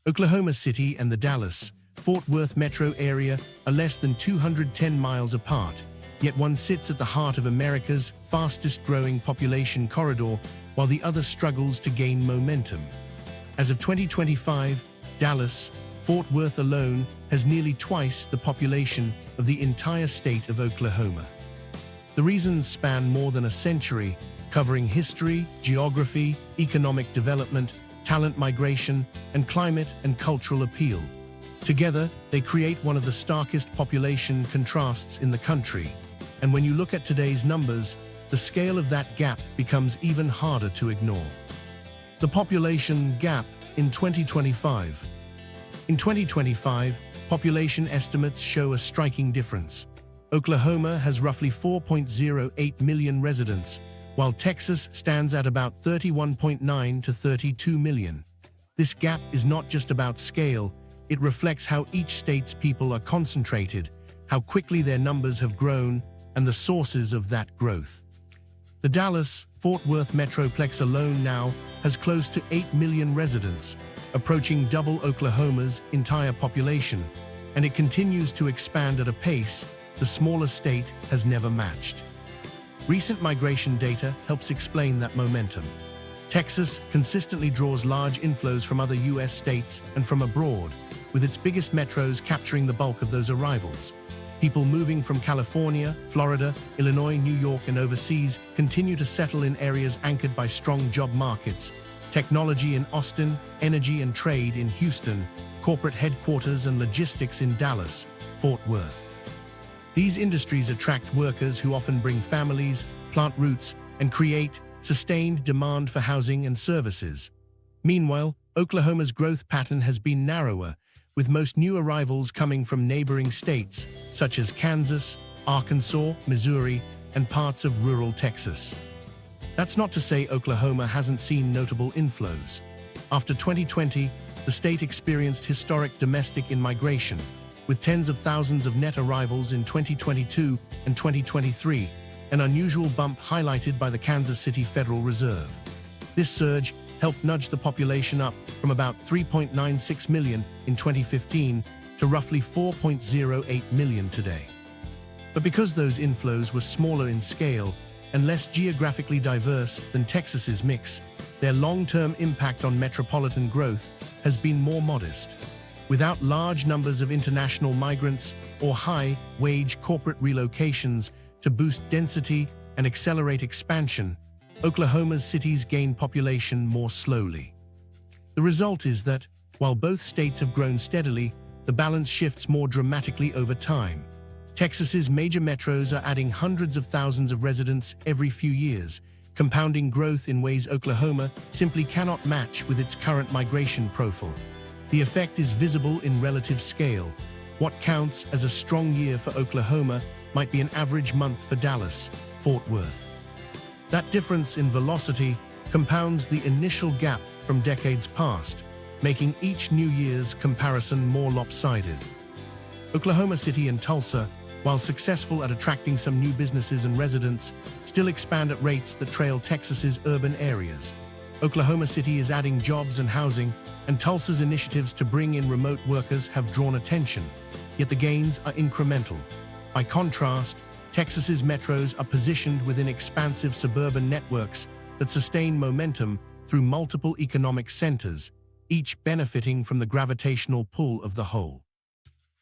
Oklahoma City and the Dallas-Fort Worth metro area are less than 210 miles apart, yet one sits at the heart of America's fastest-growing population corridor, while the other struggles to gain momentum. As of 2025, Dallas-Fort Worth alone has nearly twice the population of the entire state of Oklahoma. The reasons span more than a century, covering history, geography, economic development, talent migration, and climate and cultural appeal. Together, they create one of the starkest population contrasts in the country. And when you look at today's numbers, the scale of that gap becomes even harder to ignore. The population gap in 2025. In 2025, population estimates show a striking difference. Oklahoma has roughly 4.08 million residents, while Texas stands at about 31.9 to 32 million. This gap is not just about scale, it reflects how each state's people are concentrated, how quickly their numbers have grown, and the sources of that growth. The Dallas-Fort Worth metroplex alone now has close to 8 million residents, approaching double Oklahoma's entire population, and it continues to expand at a pace the smaller state has never matched. Recent migration data helps explain that momentum. Texas consistently draws large inflows from other U.S. states and from abroad, with its biggest metros capturing the bulk of those arrivals. People moving from California, Florida, Illinois, New York, and overseas continue to settle in areas anchored by strong job markets: technology in Austin, energy and trade in Houston, corporate headquarters and logistics in Dallas, Fort Worth. These industries attract workers who often bring families, plant roots, and create sustained demand for housing and services. Meanwhile, Oklahoma's growth pattern has been narrower, with most new arrivals coming from neighboring states such as Kansas, Arkansas, Missouri, and parts of rural Texas. That's not to say Oklahoma hasn't seen notable inflows. After 2020, the state experienced historic domestic immigration, with tens of thousands of net arrivals in 2022 and 2023, an unusual bump highlighted by the Kansas City Federal Reserve. This surge helped nudge the population up from about 3.96 million in 2015 to roughly 4.08 million today. But because those inflows were smaller in scale and less geographically diverse than Texas's mix, their long-term impact on metropolitan growth has been more modest. Without large numbers of international migrants or high-wage corporate relocations to boost density and accelerate expansion, Oklahoma's cities gain population more slowly. The result is that, while both states have grown steadily, the balance shifts more dramatically over time. Texas's major metros are adding hundreds of thousands of residents every few years, compounding growth in ways Oklahoma simply cannot match with its current migration profile. The effect is visible in relative scale. What counts as a strong year for Oklahoma might be an average month for Dallas, Fort Worth. That difference in velocity compounds the initial gap from decades past, making each new year's comparison more lopsided. Oklahoma City and Tulsa, while successful at attracting some new businesses and residents, still expand at rates that trail Texas's urban areas. Oklahoma City is adding jobs and housing, and Tulsa's initiatives to bring in remote workers have drawn attention, yet the gains are incremental. By contrast, Texas's metros are positioned within expansive suburban networks that sustain momentum through multiple economic centers, each benefiting from the gravitational pull of the whole.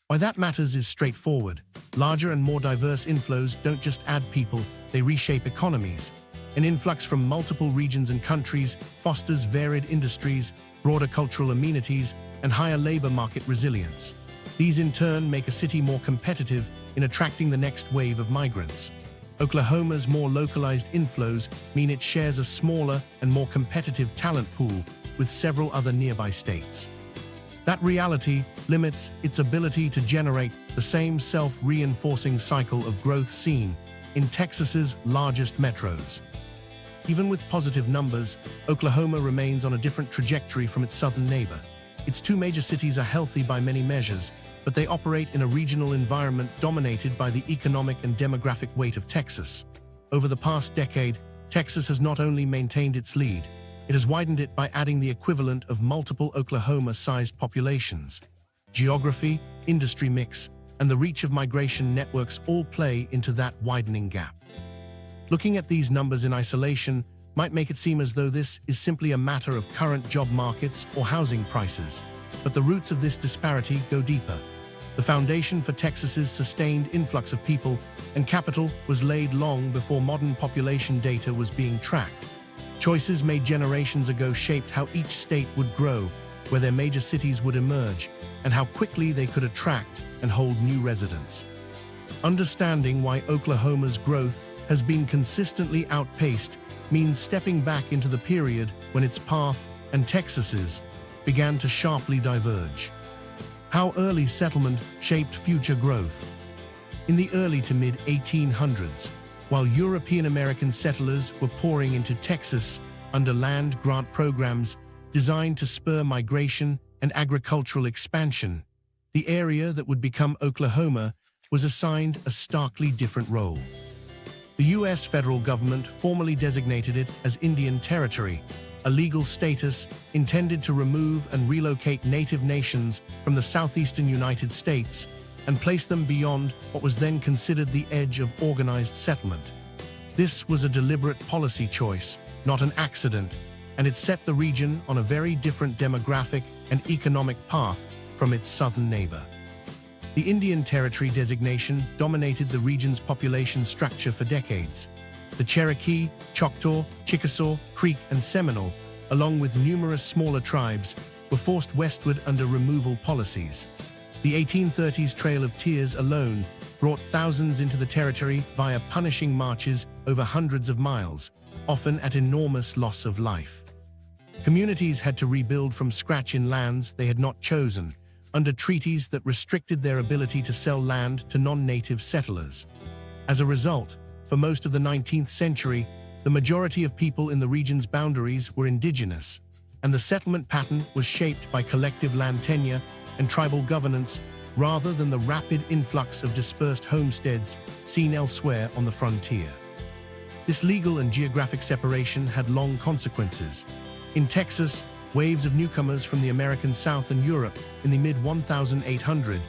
Why that matters is straightforward. Larger and more diverse inflows don't just add people, they reshape economies. An influx from multiple regions and countries fosters varied industries, broader cultural amenities, and higher labor market resilience. These in turn make a city more competitive in attracting the next wave of migrants. Oklahoma's more localized inflows mean it shares a smaller and more competitive talent pool with several other nearby states. That reality limits its ability to generate the same self-reinforcing cycle of growth seen in Texas's largest metros. Even with positive numbers, Oklahoma remains on a different trajectory from its southern neighbor. Its two major cities are healthy by many measures, but they operate in a regional environment dominated by the economic and demographic weight of Texas. Over the past decade, Texas has not only maintained its lead, it has widened it by adding the equivalent of multiple Oklahoma-sized populations. Geography, industry mix, and the reach of migration networks all play into that widening gap. Looking at these numbers in isolation might make it seem as though this is simply a matter of current job markets or housing prices, but the roots of this disparity go deeper. The foundation for Texas's sustained influx of people and capital was laid long before modern population data was being tracked. Choices made generations ago shaped how each state would grow, where their major cities would emerge, and how quickly they could attract and hold new residents. Understanding why Oklahoma's growth has been consistently outpaced means stepping back into the period when its path and Texas's began to sharply diverge. How early settlement shaped future growth. In the early to mid-1800s, while European American settlers were pouring into Texas under land grant programs designed to spur migration and agricultural expansion, the area that would become Oklahoma was assigned a starkly different role. The U.S. federal government formally designated it as Indian Territory, a legal status intended to remove and relocate native nations from the southeastern United States and place them beyond what was then considered the edge of organized settlement. This was a deliberate policy choice, not an accident, and it set the region on a very different demographic and economic path from its southern neighbor. The Indian Territory designation dominated the region's population structure for decades. The Cherokee, Choctaw, Chickasaw, Creek, and Seminole, along with numerous smaller tribes, were forced westward under removal policies. The 1830s Trail of Tears alone brought thousands into the territory via punishing marches over hundreds of miles, often at enormous loss of life. Communities had to rebuild from scratch in lands they had not chosen, under treaties that restricted their ability to sell land to non-native settlers. As a result, for most of the 19th century, the majority of people in the region's boundaries were indigenous, and the settlement pattern was shaped by collective land tenure and tribal governance rather than the rapid influx of dispersed homesteads seen elsewhere on the frontier. This legal and geographic separation had long consequences. In Texas, waves of newcomers from the American South and Europe in the mid-1800s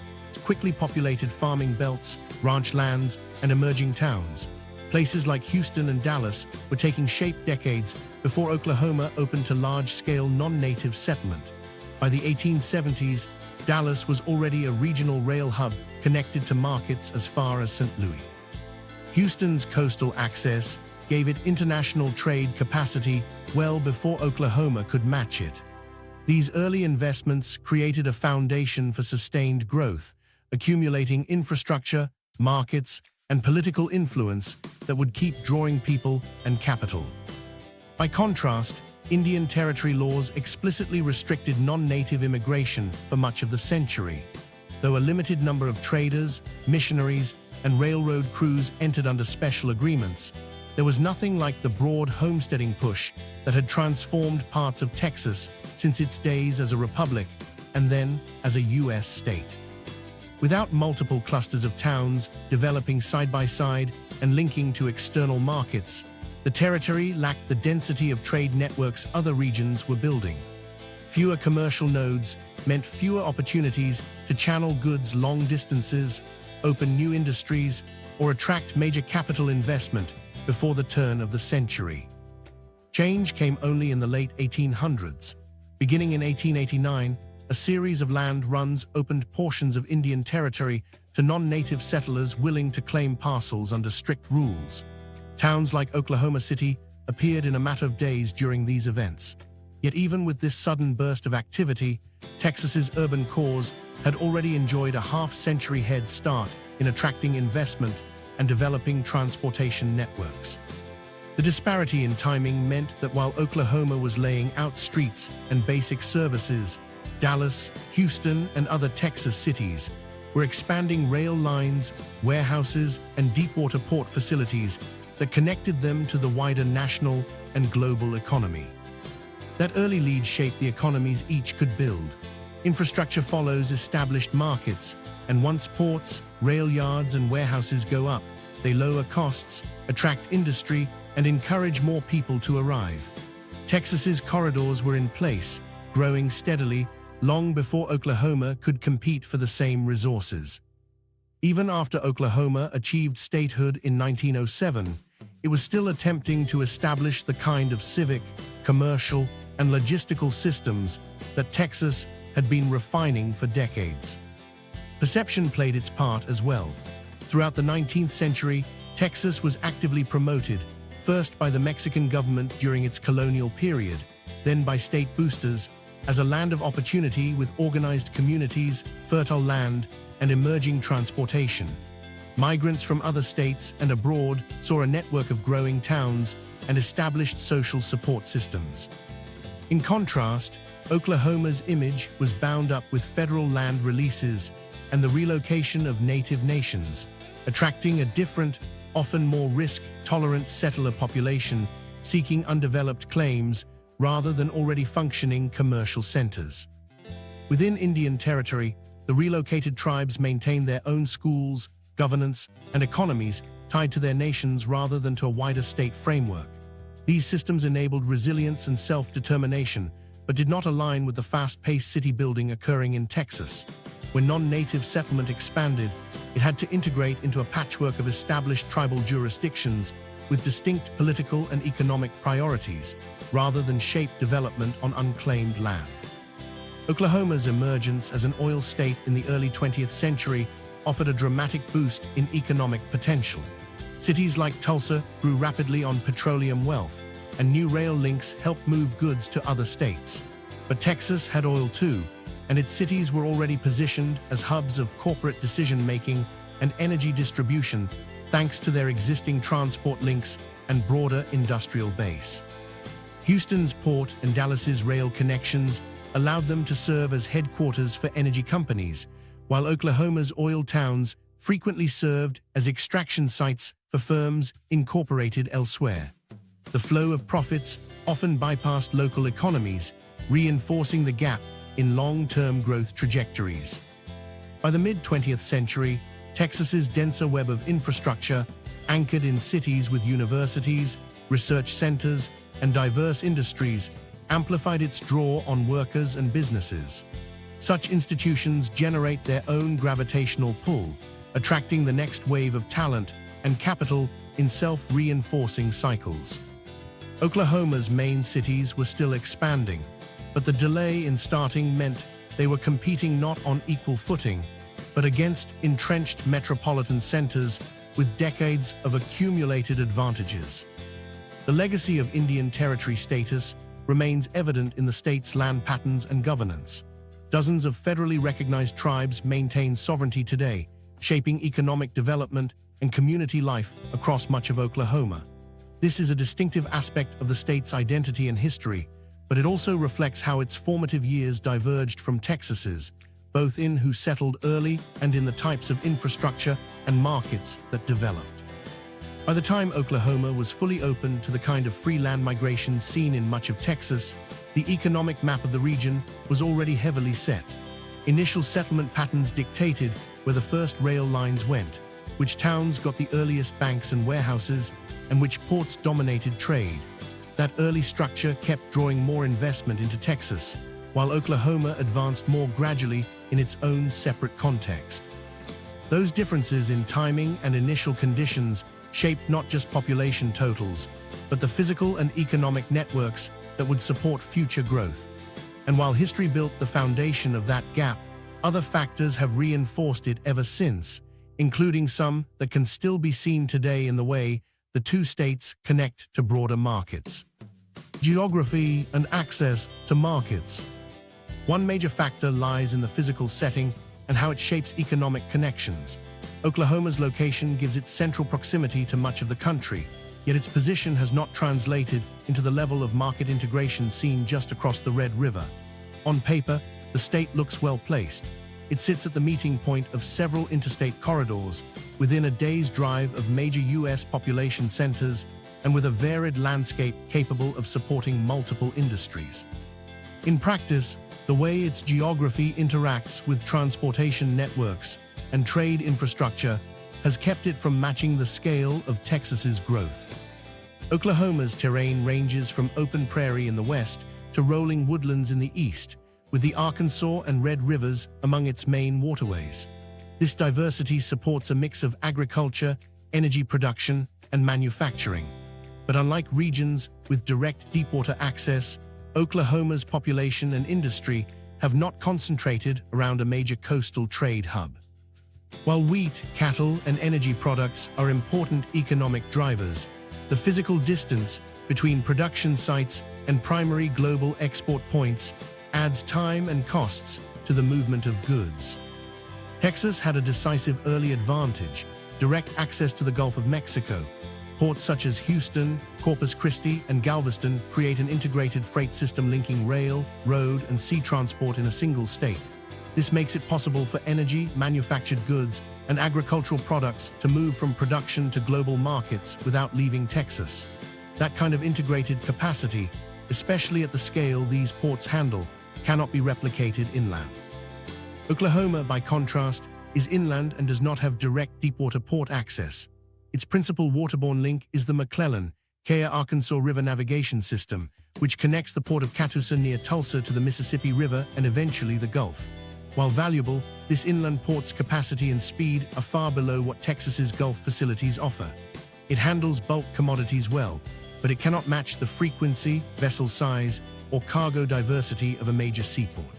quickly populated farming belts, ranch lands, and emerging towns. Places like Houston and Dallas were taking shape decades before Oklahoma opened to large-scale non-native settlement. By the 1870s, Dallas was already a regional rail hub connected to markets as far as St. Louis. Houston's coastal access gave it international trade capacity well before Oklahoma could match it. These early investments created a foundation for sustained growth, accumulating infrastructure, markets, and political influence that would keep drawing people and capital. By contrast, Indian Territory laws explicitly restricted non-native immigration for much of the century. Though a limited number of traders, missionaries, and railroad crews entered under special agreements, there was nothing like the broad homesteading push that had transformed parts of Texas since its days as a republic and then as a U.S. state. Without multiple clusters of towns developing side by side and linking to external markets, the territory lacked the density of trade networks other regions were building. Fewer commercial nodes meant fewer opportunities to channel goods long distances, open new industries, or attract major capital investment before the turn of the century. Change came only in the late 1800s. Beginning in 1889, a series of land runs opened portions of Indian Territory to non-native settlers willing to claim parcels under strict rules. Towns like Oklahoma City appeared in a matter of days during these events. Yet even with this sudden burst of activity, Texas's urban cores had already enjoyed a half-century head start in attracting investment and developing transportation networks. The disparity in timing meant that while Oklahoma was laying out streets and basic services, Dallas, Houston, and other Texas cities were expanding rail lines, warehouses, and deepwater port facilities that connected them to the wider national and global economy. That early lead shaped the economies each could build. Infrastructure follows established markets, and once ports, rail yards, and warehouses go up, they lower costs, attract industry, and encourage more people to arrive. Texas's corridors were in place, growing steadily, long before Oklahoma could compete for the same resources. Even after Oklahoma achieved statehood in 1907, it was still attempting to establish the kind of civic, commercial, and logistical systems that Texas had been refining for decades. Perception played its part as well. Throughout the 19th century, Texas was actively promoted, first by the Mexican government during its colonial period, then by state boosters, as a land of opportunity with organized communities, fertile land, and emerging transportation. Migrants from other states and abroad saw a network of growing towns and established social support systems. In contrast, Oklahoma's image was bound up with federal land releases and the relocation of native nations, attracting a different, often more risk-tolerant settler population seeking undeveloped claims rather than already functioning commercial centers. Within Indian Territory, the relocated tribes maintained their own schools, governance, and economies tied to their nations rather than to a wider state framework. These systems enabled resilience and self-determination, but did not align with the fast-paced city building occurring in Texas. When non-native settlement expanded, it had to integrate into a patchwork of established tribal jurisdictions with distinct political and economic priorities, rather than shape development on unclaimed land. Oklahoma's emergence as an oil state in the early 20th century offered a dramatic boost in economic potential. Cities like Tulsa grew rapidly on petroleum wealth, and new rail links helped move goods to other states. But Texas had oil too, and its cities were already positioned as hubs of corporate decision-making and energy distribution thanks to their existing transport links and broader industrial base. Houston's port and Dallas's rail connections allowed them to serve as headquarters for energy companies, while Oklahoma's oil towns frequently served as extraction sites for firms incorporated elsewhere. The flow of profits often bypassed local economies, reinforcing the gap in long-term growth trajectories. By the mid-20th century, Texas's denser web of infrastructure, anchored in cities with universities, research centers, and diverse industries, amplified its draw on workers and businesses. Such institutions generate their own gravitational pull, attracting the next wave of talent and capital in self-reinforcing cycles. Oklahoma's main cities were still expanding, but the delay in starting meant they were competing not on equal footing, but against entrenched metropolitan centers with decades of accumulated advantages. The legacy of Indian Territory status remains evident in the state's land patterns and governance. Dozens of federally recognized tribes maintain sovereignty today, shaping economic development and community life across much of Oklahoma. This is a distinctive aspect of the state's identity and history, but it also reflects how its formative years diverged from Texas's, both in who settled early and in the types of infrastructure and markets that developed. By the time Oklahoma was fully open to the kind of free land migration seen in much of Texas, the economic map of the region was already heavily set. Initial settlement patterns dictated where the first rail lines went, which towns got the earliest banks and warehouses, and which ports dominated trade. That early structure kept drawing more investment into Texas, while Oklahoma advanced more gradually in its own separate context. Those differences in timing and initial conditions shaped not just population totals, but the physical and economic networks that would support future growth. And while history built the foundation of that gap, other factors have reinforced it ever since, including some that can still be seen today in the way the two states connect to broader markets. Geography and access to markets. One major factor lies in the physical setting and how it shapes economic connections. Oklahoma's location gives it central proximity to much of the country, yet its position has not translated into the level of market integration seen just across the Red River. On paper, the state looks well placed. It sits at the meeting point of several interstate corridors, within a day's drive of major U.S. population centers, and with a varied landscape capable of supporting multiple industries. In practice, the way its geography interacts with transportation networks and trade infrastructure has kept it from matching the scale of Texas's growth. Oklahoma's terrain ranges from open prairie in the west to rolling woodlands in the east, with the Arkansas and Red Rivers among its main waterways. This diversity supports a mix of agriculture, energy production, and manufacturing. But unlike regions with direct deepwater access, Oklahoma's population and industry have not concentrated around a major coastal trade hub. While wheat, cattle, and energy products are important economic drivers, the physical distance between production sites and primary global export points adds time and costs to the movement of goods. Texas had a decisive early advantage: direct access to the Gulf of Mexico. Ports such as Houston, Corpus Christi, and Galveston create an integrated freight system linking rail, road, and sea transport in a single state. This makes it possible for energy, manufactured goods, and agricultural products to move from production to global markets without leaving Texas. That kind of integrated capacity, especially at the scale these ports handle, cannot be replicated inland. Oklahoma, by contrast, is inland and does not have direct deepwater port access. Its principal waterborne link is the McClellan-Kea Arkansas River navigation system, which connects the port of Catoosa near Tulsa to the Mississippi River and eventually the Gulf. While valuable, this inland port's capacity and speed are far below what Texas's Gulf facilities offer. It handles bulk commodities well, but it cannot match the frequency, vessel size, or cargo diversity of a major seaport.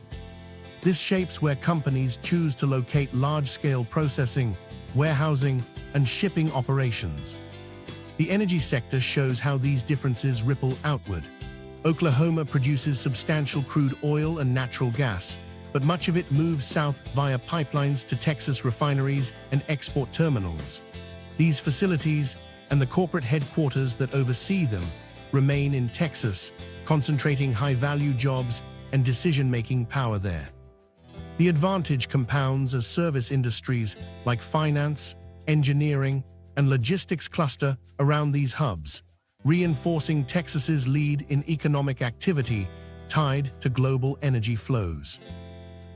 This shapes where companies choose to locate large-scale processing, warehousing, and shipping operations. The energy sector shows how these differences ripple outward. Oklahoma produces substantial crude oil and natural gas, but much of it moves south via pipelines to Texas refineries and export terminals. These facilities, and the corporate headquarters that oversee them, remain in Texas, concentrating high-value jobs and decision-making power there. The advantage compounds as service industries like finance, engineering, and logistics cluster around these hubs, reinforcing Texas's lead in economic activity tied to global energy flows.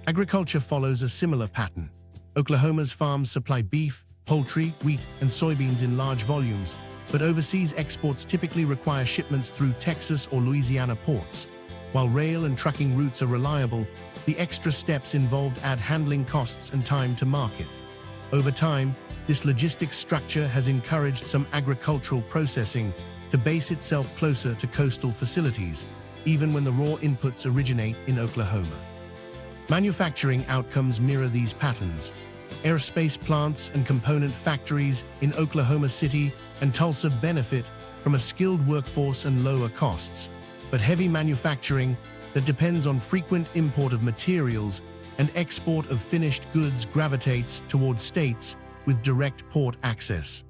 Agriculture follows a similar pattern. Oklahoma's farms supply beef, poultry, wheat, and soybeans in large volumes, but overseas exports typically require shipments through Texas or Louisiana ports. While rail and trucking routes are reliable, the extra steps involved add handling costs and time to market. Over time, this logistics structure has encouraged some agricultural processing to base itself closer to coastal facilities, even when the raw inputs originate in Oklahoma. Manufacturing outcomes mirror these patterns. Aerospace plants and component factories in Oklahoma City and Tulsa benefit from a skilled workforce and lower costs, but heavy manufacturing that depends on frequent import of materials and export of finished goods gravitates towards states with direct port access.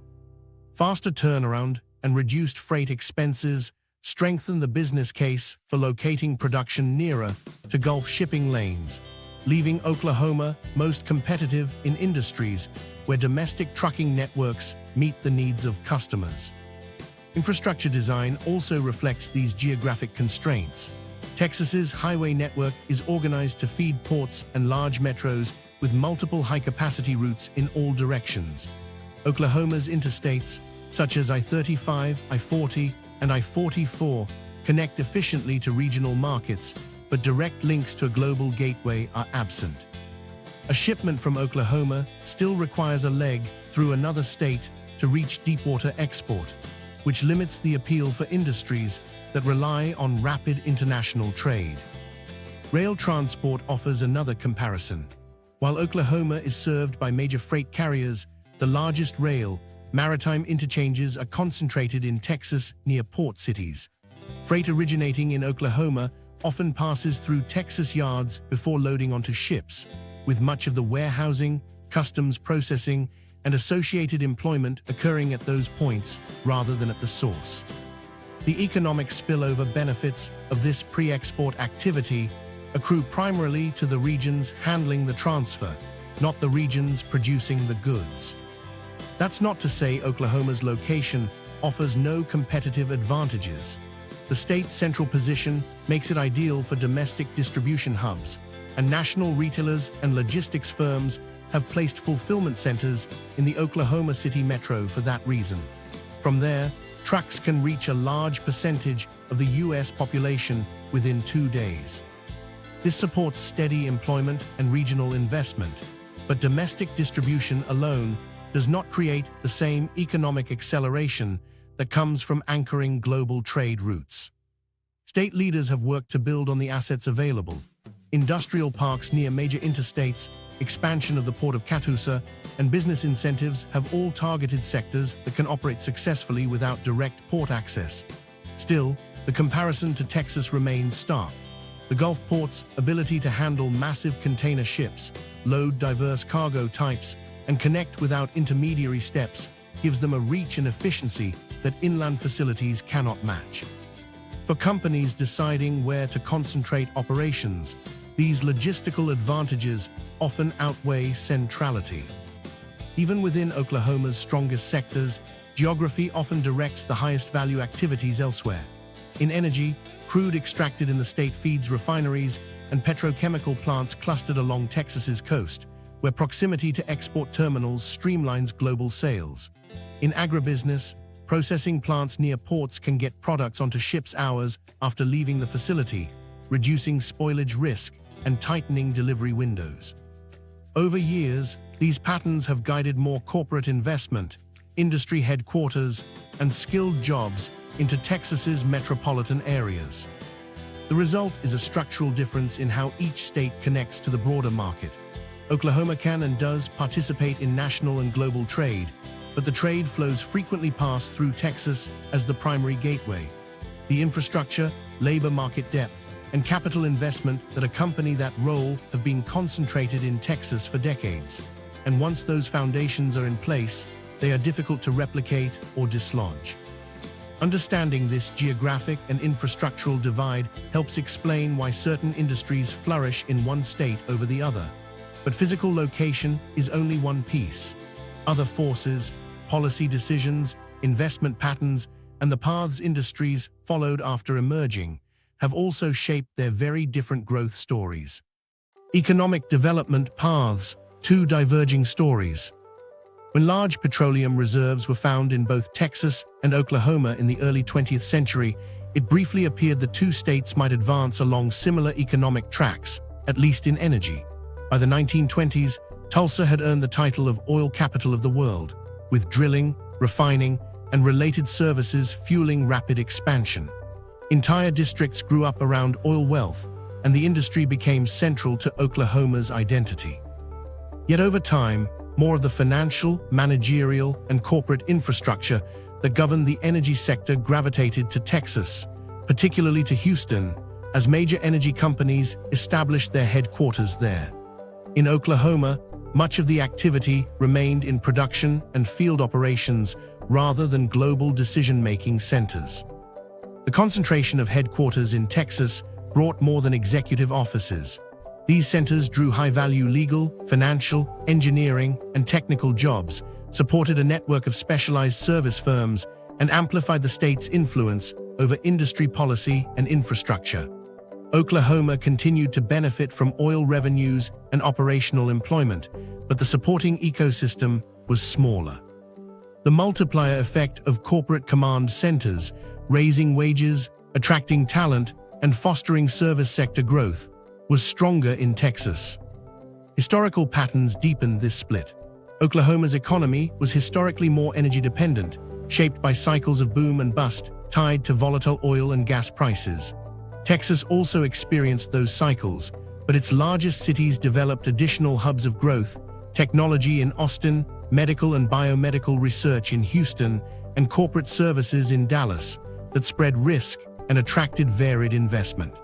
Faster turnaround and reduced freight expenses strengthen the business case for locating production nearer to Gulf shipping lanes, leaving Oklahoma most competitive in industries where domestic trucking networks meet the needs of customers. Infrastructure design also reflects these geographic constraints. Texas's highway network is organized to feed ports and large metros with multiple high-capacity routes in all directions. Oklahoma's interstates, such as I-35, I-40, and I-44, connect efficiently to regional markets, but direct links to a global gateway are absent. A shipment from Oklahoma still requires a leg through another state to reach deepwater export, which limits the appeal for industries that rely on rapid international trade. Rail transport offers another comparison. While Oklahoma is served by major freight carriers, the largest rail, maritime interchanges are concentrated in Texas near port cities. Freight originating in Oklahoma often passes through Texas yards before loading onto ships, with much of the warehousing, customs processing, and associated employment occurring at those points rather than at the source. The economic spillover benefits of this pre-export activity accrue primarily to the regions handling the transfer, not the regions producing the goods. That's not to say Oklahoma's location offers no competitive advantages. The state's central position makes it ideal for domestic distribution hubs, and national retailers and logistics firms have placed fulfillment centers in the Oklahoma City metro for that reason. From there, trucks can reach a large percentage of the U.S. population within 2 days. This supports steady employment and regional investment, but domestic distribution alone does not create the same economic acceleration that comes from anchoring global trade routes. State leaders have worked to build on the assets available. Industrial parks near major interstates, expansion of the port of Catoosa, and business incentives have all targeted sectors that can operate successfully without direct port access. Still, the comparison to Texas remains stark. The Gulf port's ability to handle massive container ships, load diverse cargo types, and connect without intermediary steps gives them a reach and efficiency that inland facilities cannot match. For companies deciding where to concentrate operations, these logistical advantages often outweigh centrality. Even within Oklahoma's strongest sectors, geography often directs the highest value activities elsewhere. In energy, crude extracted in the state feeds refineries and petrochemical plants clustered along Texas's coast, where proximity to export terminals streamlines global sales. In agribusiness, processing plants near ports can get products onto ships hours after leaving the facility, reducing spoilage risk and tightening delivery windows. Over years, these patterns have guided more corporate investment, industry headquarters, and skilled jobs into Texas's metropolitan areas. The result is a structural difference in how each state connects to the broader market. Oklahoma can and does participate in national and global trade, but the trade flows frequently pass through Texas as the primary gateway. The infrastructure, labor market depth, and capital investment that accompany that role have been concentrated in Texas for decades. And once those foundations are in place, they are difficult to replicate or dislodge. Understanding this geographic and infrastructural divide helps explain why certain industries flourish in one state over the other. But physical location is only one piece. Other forces, policy decisions, investment patterns, and the paths industries followed after emerging have also shaped their very different growth stories. Economic development paths, two diverging stories. When large petroleum reserves were found in both Texas and Oklahoma in the early 20th century, it briefly appeared the two states might advance along similar economic tracks, at least in energy. By the 1920s, Tulsa had earned the title of oil capital of the world, with drilling, refining, and related services fueling rapid expansion. Entire districts grew up around oil wealth, and the industry became central to Oklahoma's identity. Yet over time, more of the financial, managerial, and corporate infrastructure that governed the energy sector gravitated to Texas, particularly to Houston, as major energy companies established their headquarters there. In Oklahoma, much of the activity remained in production and field operations rather than global decision-making centers. The concentration of headquarters in Texas brought more than executive offices. These centers drew high-value legal, financial, engineering, and technical jobs, supported a network of specialized service firms, and amplified the state's influence over industry policy and infrastructure. Oklahoma continued to benefit from oil revenues and operational employment, but the supporting ecosystem was smaller. The multiplier effect of corporate command centers, raising wages, attracting talent, and fostering service sector growth, was stronger in Texas. Historical patterns deepened this split. Oklahoma's economy was historically more energy-dependent, shaped by cycles of boom and bust tied to volatile oil and gas prices. Texas also experienced those cycles, but its largest cities developed additional hubs of growth: technology in Austin, medical and biomedical research in Houston, and corporate services in Dallas that spread risk and attracted varied investment.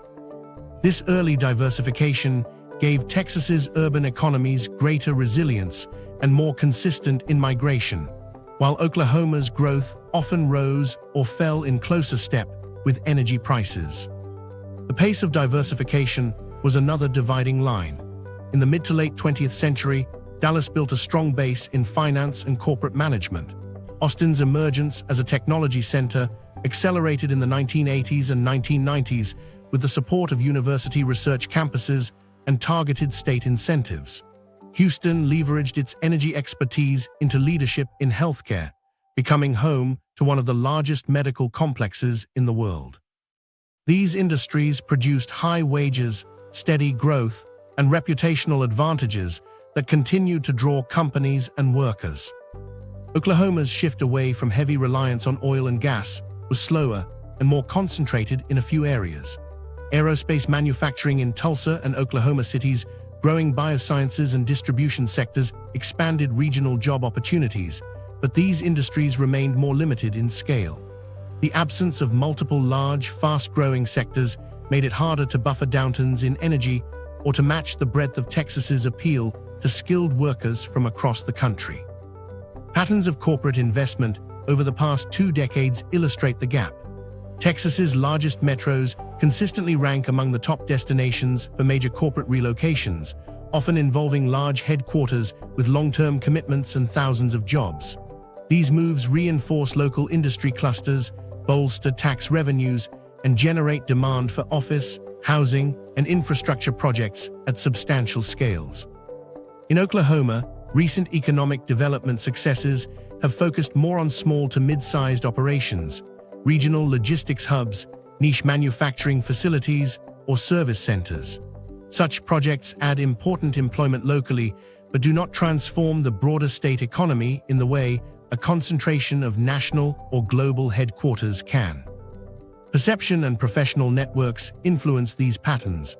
This early diversification gave Texas's urban economies greater resilience and more consistent in-migration, while Oklahoma's growth often rose or fell in closer step with energy prices. The pace of diversification was another dividing line. In the mid to late 20th century, Dallas built a strong base in finance and corporate management. Austin's emergence as a technology center accelerated in the 1980s and 1990s with the support of university research campuses and targeted state incentives. Houston leveraged its energy expertise into leadership in healthcare, becoming home to one of the largest medical complexes in the world. These industries produced high wages, steady growth, and reputational advantages that continued to draw companies and workers. Oklahoma's shift away from heavy reliance on oil and gas was slower and more concentrated in a few areas. Aerospace manufacturing in Tulsa and Oklahoma City's growing biosciences and distribution sectors expanded regional job opportunities, but these industries remained more limited in scale. The absence of multiple large, fast-growing sectors made it harder to buffer downturns in energy or to match the breadth of Texas's appeal to skilled workers from across the country. Patterns of corporate investment over the past 2 decades illustrate the gap. Texas's largest metros consistently rank among the top destinations for major corporate relocations, often involving large headquarters with long-term commitments and thousands of jobs. These moves reinforce local industry clusters, bolster tax revenues, and generate demand for office, housing, and infrastructure projects at substantial scales. In Oklahoma, recent economic development successes have focused more on small to mid-sized operations, regional logistics hubs, niche manufacturing facilities, or service centers. Such projects add important employment locally, but do not transform the broader state economy in the way a concentration of national or global headquarters can. Perception and professional networks influence these patterns.